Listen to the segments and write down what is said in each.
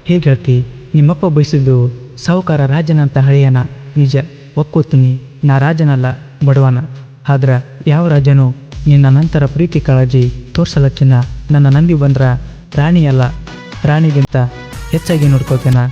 ಹೇಗೆ ಹೇಳ್ತಿ? ನಿಮ್ಮಪ್ಪ ಬಯಸಿದ್ದು ಸಾಹುಕಾರ ರಾಜನಂತ ಹಳೆಯನ. ನಿಜ ಒಕ್ಕೋತೀನಿ, ನಾ ರಾಜನಲ್ಲ, ಬಡವನ. ಆದ್ರೆ ಯಾವ ರಾಜನು ನಿನ್ನ ನಂತರ ಪ್ರೀತಿ ಕಾಳಜಿ ತೋರ್ಸಲಕ್ಕಿನ ನನ್ನ ನಂದಿ ಬಂದ್ರ ರಾಣಿಯಲ್ಲ, ರಾಣಿಗಿಂತ ಹೆಚ್ಚಾಗಿ ನೋಡ್ಕೊಳ್ತೇನೆ.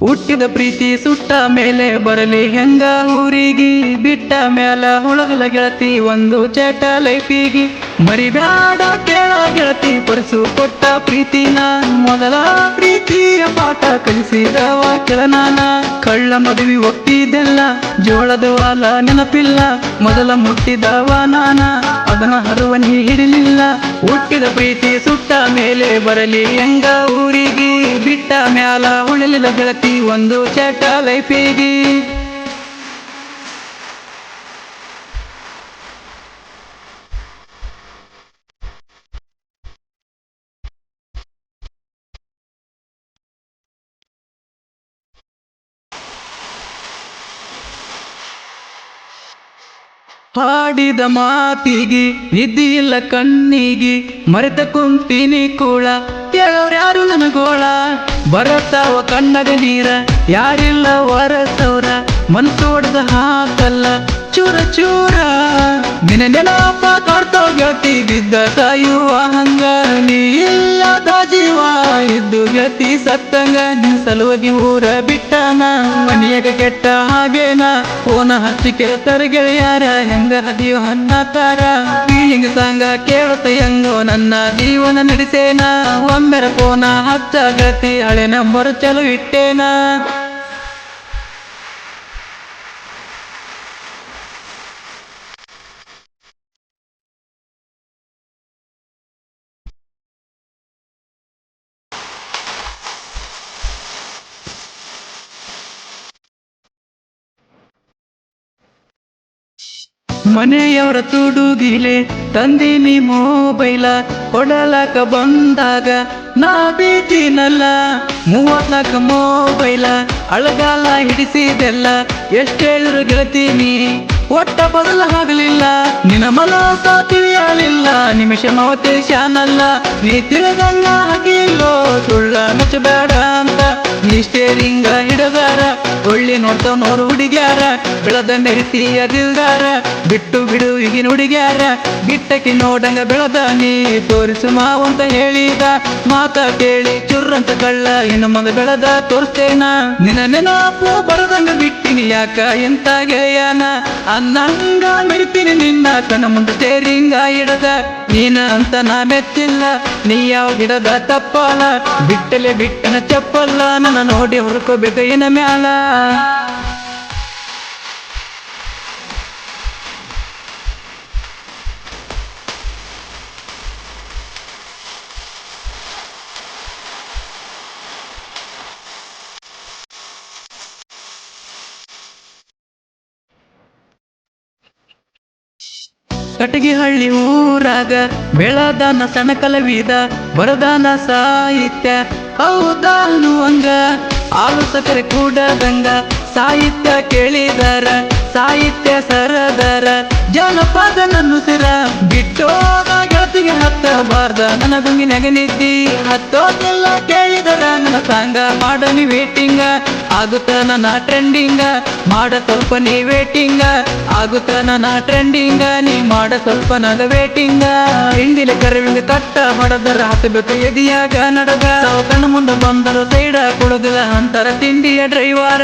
ಹುಟ್ಟಿದ ಪ್ರೀತಿ ಸುಟ್ಟ ಮೇಲೆ ಬರಲಿ ಹೆಂಗ ಊರಿಗಿ, ಬಿಟ್ಟ ಮ್ಯಾಲ ಹುಳಗಲ ಗೆಳತಿ ಒಂದು ಚಟ ಲೈಫಿಗಿ. ಮರಿಬ್ಯಾಡ ಕೇಳ ಗೆಳತಿ ಪರಸು ಕೊಟ್ಟ ಪ್ರೀತಿನ, ಮೊದಲ ಪ್ರೀತಿಯ ಪಾಠ ಕಲಿಸಿದವ ಕೆಳನಾನ. ಕಳ್ಳ ಮದುವೆ ಒಪ್ಪಿದೆಲ್ಲ, ಜೋಳದ ವಾಲ ನೆನಪಿಲ್ಲ, ಮೊದಲ ಮುಟ್ಟಿದವ ನಾನ, ಅದನ್ನ ಹರುವನಿ ಹಿಡಿಲಿಲ್ಲ. ಹುಟ್ಟಿದ ಪ್ರೀತಿ ಸುಟ್ಟ ಮೇಲೆ ಬರಲಿ ಹೆಂಗ ಊರಿಗಿ, ಬಿಟ್ಟ ಮ್ಯಾಲ ಉಳಿಲಿಲ್ಲ ಗೆಳತಿ ಒಂದು ಚಟ ಲೈಫಿಗಿ. ಹಾಡಿದ ಮಾತಿಗಿ ನಿದ್ದಿ ಇಲ್ಲ ಕಣ್ಣಿಗಿ, ಮರೆತ ಕುಂತೀನಿ ಕೂಳ ಯಾರು ನನಗೋಳ. ಬರತಾವ ಕಣ್ಣಗ ನೀರ ಯಾರಿಲ್ಲ ವರಸೌರ, ಮನ್ಸೋಡ್ದ ಹಾಕಲ್ಲ ಚೂರ ಚೂರ. ನಿನ್ನ ನೆನಪ ಕಾಡ್ತಾವ ಗೆಳತಿ ಬಿದ್ದ ಸಾಯುವ ಹಂಗ, ನೀ ಇಲ್ಲದ ಜೀವ ಇದ್ದು ಗೆಳತಿ ಸತ್ತಂಗ. ನಿನ್ ಸಲುವಾಗಿ ಊರ ಬಿಟ್ಟನ, ಮನೆಯಾಗ ಕೆಟ್ಟ ಹಾಗೇನ, ಫೋನ ಹಚ್ಚಿ ಕೇಳ್ತಾರ ಗೆಳೆಯಾರ ಹೆಂಗ ಹದಿಯೋ ಅನ್ನತಾರ. ಫೀಲಿಂಗ್ ಸಾಂಗ ಕೇಳತ ಹೆಂಗೋ ನನ್ನ ಜೀವನ ನಡೆಸೇನ, ಒಮ್ಮೆರ ಫೋನ ಹಚ್ಚ ಗೆಳತಿ ಹಳೆ ನಂಬರ್ ಚಲೋ ಇಟ್ಟೇನ. ಮನೆಯವರ ತುಡುಗಿಲೆ ತಂದಿನಿ ಮೊಬೈಲ, ಕೊಡಲಕ ಬಂದಾಗ ನಾ ಬೀಚಿನಲ್ಲ. 34 ಮೊಬೈಲ ಅಳಗಾಲ ಹಿಡಿಸಿದೆಲ್ಲ, ಎಷ್ಟೇಳಿದ್ರು ಗೆಳತೀನಿ ಒಟ್ಟ ಬದಲ ಆಗಲಿಲ್ಲ. ನಿನ್ನ ಮನಸ ತಿಳಿಯಲಿಲ್ಲ, ನಿಮಿಷ ಮವತೆ ಶಾನಲ್ಲ. ನೀ ತಿಳಿದಂಗ ಹಾಗಿಲ್ಲೋ ಸುಳ್ಳ ಮುಚ್ಚಬೇಡ ಅಂತ, ನೀ ಸ್ಟೇರಿಂಗ ಹಿಡದಾರ ಒಳ್ಳೆ ನೋಡ್ತಾವ ನೋರು ಹುಡುಗ್ಯಾರ. ಬೆಳದಂಡ ಹಿಡಿತೀಯ ದಿಲ್ದಾರ, ಬಿಟ್ಟು ಬಿಡು ಈಗಿನ ಹುಡುಗ್ಯಾರ. ಗಿಟ್ಟಕಿ ನೋಡಂಗ ಬೆಳದ ನೀ ತೋರಿಸು ಮಾವಂತ ಹೇಳಿದ, ಮಾತ ಕೇಳಿ ಚುರ್ರಂತ ಕಳ್ಳ ಇನ್ನು ಮುಂದೆ ಬೆಳದ ತೋರಿಸ್ತೇನ. ನಿನ್ನ ನೆನಪು ಬರದಂಗ ಬಿಟ್ಟಿನಿ ಯಾಕ ಎಂತ ಗೆಳೆಯನ, ಅನ್ನಂಗ ಮಿಡ್ತೀನಿ ನಿನ್ನ ಕಣ್ಣ ಮುಂದೆ ಸ್ಟೇರಿಂಗ ಹಿಡದ. ನೀನ ಅಂತ ನಾ ಮೆಚ್ಚಿಲ್ಲ, ನೀ ಯಾವ ಗಿಡದ ತಪ್ಪಲ್ಲ, ಬಿಟ್ಟಲೆ ಬಿಟ್ಟನ ಚಪ್ಪಲ್ಲ. ನನ್ನ ನೋಡಿ ಹುರ್ಕೋಬೇಕ ಇನ್ನ ಮ್ಯಾಲ. ಕಟಗಿಹಳ್ಳಿ ಊರಾಗ ಬೆಳದಾನ ಸಣ್ಣ ಕಲಾವಿದ, ಬರದಾನ ಸಾಹಿತ್ಯ ಹೌದಾನು ಹಂಗ. ಹಾಲು ಸಕ್ಕರೆ ಕೂಡದಂಗ ಸಾಹಿತ್ಯ ಕೇಳಿದಾರ, ಸಾಹಿತ್ಯ ಸರದಾರ ಜನಪದ ನನ್ನ ಸಿರ. ಬಿಟ್ಟೋದ ಗೆಳತಿಗೆ ಹತ್ತಬಾರ್ದ ನನ್ನ ಗುಂಗಿನಾಗ ನಿದ್ದಿ, ಹತ್ತೋದೆಲ್ಲ ಕೇಳಿದರ ನನ್ನ ಸಾಂಗ ಮಾಡನಿ ವೇಟಿಂಗ. ಆಗುತ್ತ ನನ್ನ ಟ್ರೆಂಡಿಂಗ ಮಾಡ ಸ್ವಲ್ಪ ನೀ ವೇಟಿಂಗ, ಆಗುತ್ತ ನನ್ನ ಟ್ರೆಂಡಿಂಗ ನೀ ಮಾಡ ಸ್ವಲ್ಪ ನಗ ವೇಟಿಂಗ. ಹಿಂದಿಲ ಕರವಿಂಗ ಕಟ್ಟ ಹೊಡೆದರ ಹತ್ತಬೇಕು ಎದಿಯಾಗ ನಡಗ, ಕಣ್ಣು ಮುಂದೆ ಬಂದರು ಸೈಡ ಕೊಡುದಿಲ್ಲ ಅಂತರ ತಿಂಡಿಯ ಡ್ರೈವರ.